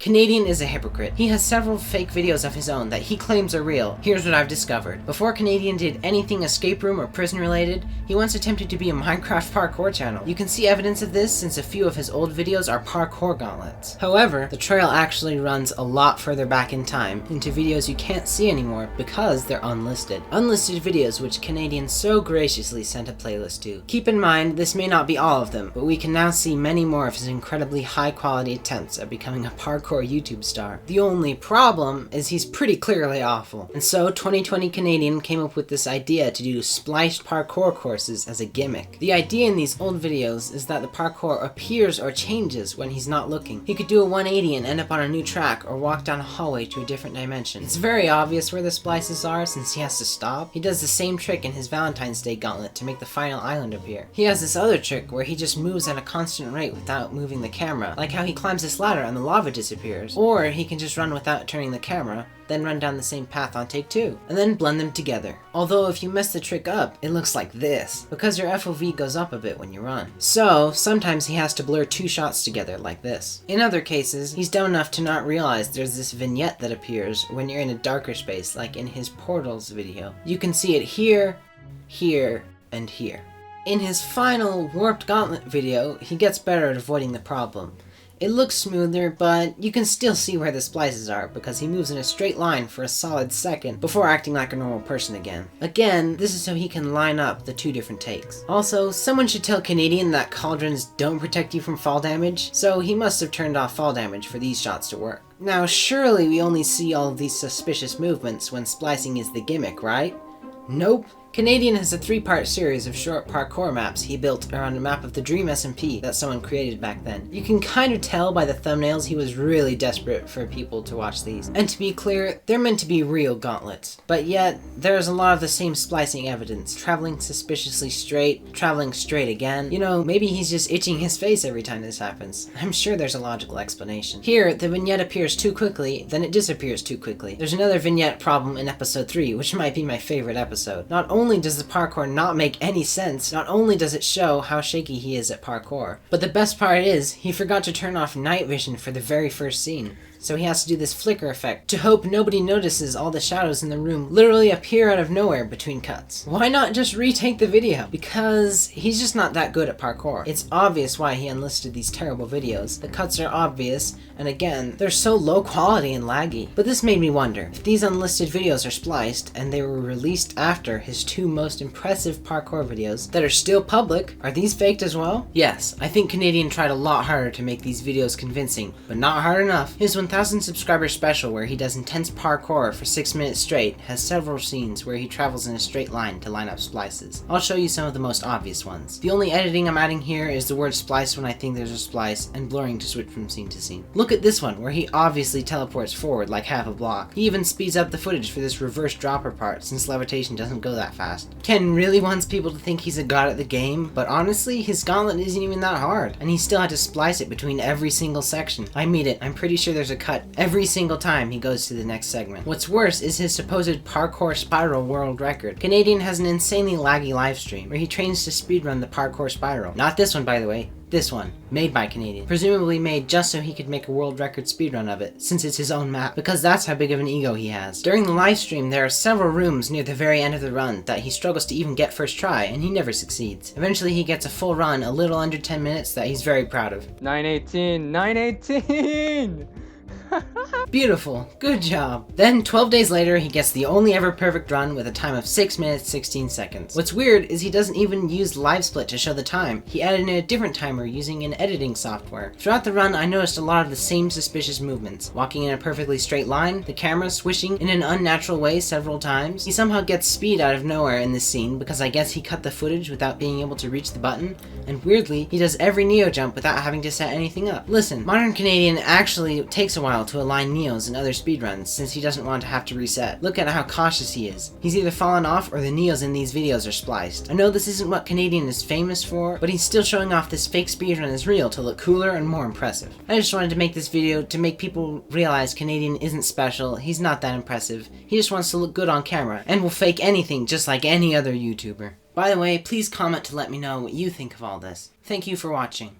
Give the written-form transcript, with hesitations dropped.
Kenadian is a hypocrite. He has several fake videos of his own that he claims are real. Here's what I've discovered. Before Kenadian did anything escape room or prison related, he once attempted to be a Minecraft parkour channel. You can see evidence of this since a few of his old videos are parkour gauntlets. However, the trail actually runs a lot further back in time into videos you can't see anymore because they're unlisted. Unlisted videos which Kenadian so graciously sent a playlist to. Keep in mind, this may not be all of them, but we can now see many more of his incredibly high quality attempts at becoming a parkour YouTube star. The only problem is he's pretty clearly awful. And so 2020 Kenadian came up with this idea to do spliced parkour courses as a gimmick. The idea in these old videos is that the parkour appears or changes when he's not looking. He could do a 180 and end up on a new track or walk down a hallway to a different dimension. It's very obvious where the splices are since he has to stop. He does the same trick in his Valentine's Day gauntlet to make the final island appear. He has this other trick where he just moves at a constant rate without moving the camera, like how he climbs this ladder and the lava disappears. Or he can just run without turning the camera, then run down the same path on take 2, and then blend them together. Although if you mess the trick up, it looks like this, because your FOV goes up a bit when you run. So, sometimes he has to blur 2 shots together like this. In other cases, he's dumb enough to not realize there's this vignette that appears when you're in a darker space, like in his Portals video. You can see it here, here, and here. In his final Warped Gauntlet video, he gets better at avoiding the problem. It looks smoother, but you can still see where the splices are because he moves in a straight line for a solid second before acting like a normal person again. Again, this is so he can line up the 2 different takes. Also, someone should tell Kenadian that cauldrons don't protect you from fall damage, so he must have turned off fall damage for these shots to work. Now, surely we only see all of these suspicious movements when splicing is the gimmick, right? Nope. Kenadian has a 3-part series of short parkour maps he built around a map of the Dream SMP that someone created back then. You can kind of tell by the thumbnails he was really desperate for people to watch these. And to be clear, they're meant to be real gauntlets. But yet, there's a lot of the same splicing evidence. Traveling suspiciously straight, traveling straight again. You know, maybe he's just itching his face every time this happens. I'm sure there's a logical explanation. Here, the vignette appears too quickly, then it disappears too quickly. There's another vignette problem in episode 3, which might be my favorite episode. Not only does the parkour not make any sense, not only does it show how shaky he is at parkour, but the best part is, he forgot to turn off night vision for the very first scene. So he has to do this flicker effect to hope nobody notices all the shadows in the room literally appear out of nowhere between cuts. Why not just retake the video? Because he's just not that good at parkour. It's obvious why he unlisted these terrible videos. The cuts are obvious, and again, they're so low quality and laggy. But this made me wonder, if these unlisted videos are spliced and they were released after his 2 most impressive parkour videos that are still public, are these faked as well? Yes, I think Kenadian tried a lot harder to make these videos convincing, but not hard enough. His 1000 subscriber special where he does intense parkour for 6 minutes straight has several scenes where he travels in a straight line to line up splices. I'll show you some of the most obvious ones. The only editing I'm adding here is the word splice when I think there's a splice and blurring to switch from scene to scene. Look at this one where he obviously teleports forward like half a block. He even speeds up the footage for this reverse dropper part since levitation doesn't go that fast. Ken really wants people to think he's a god at the game, but honestly his gauntlet isn't even that hard and he still had to splice it between every single section. I mean it, I'm pretty sure there's a cut every single time he goes to the next segment. What's worse is his supposed parkour spiral world record. Kenadian has an insanely laggy livestream where he trains to speedrun the parkour spiral. Not this one, by the way. This one, made by Kenadian. Presumably made just so he could make a world record speedrun of it, since it's his own map, because that's how big of an ego he has. During the livestream, there are several rooms near the very end of the run that he struggles to even get first try, and he never succeeds. Eventually he gets a full run, a little under 10 minutes, that he's very proud of. 918! 918! Beautiful. Good job. Then 12 days later, he gets the only ever perfect run with a time of 6 minutes 16 seconds. What's weird is he doesn't even use live split to show the time. He added in a different timer using an editing software. Throughout the run, I noticed a lot of the same suspicious movements. Walking in a perfectly straight line, the camera swishing in an unnatural way several times. He somehow gets speed out of nowhere in this scene because I guess he cut the footage without being able to reach the button. And weirdly, he does every Neo jump without having to set anything up. Listen, modern Kenadian actually takes a while to align Neos and other speedruns since he doesn't want to have to reset. Look at how cautious he is. He's either fallen off or the Neos in these videos are spliced. I know this isn't what Kenadian is famous for, but he's still showing off this fake speedrun is real to look cooler and more impressive. I just wanted to make this video to make people realize Kenadian isn't special, he's not that impressive, he just wants to look good on camera, and will fake anything just like any other YouTuber. By the way, please comment to let me know what you think of all this. Thank you for watching.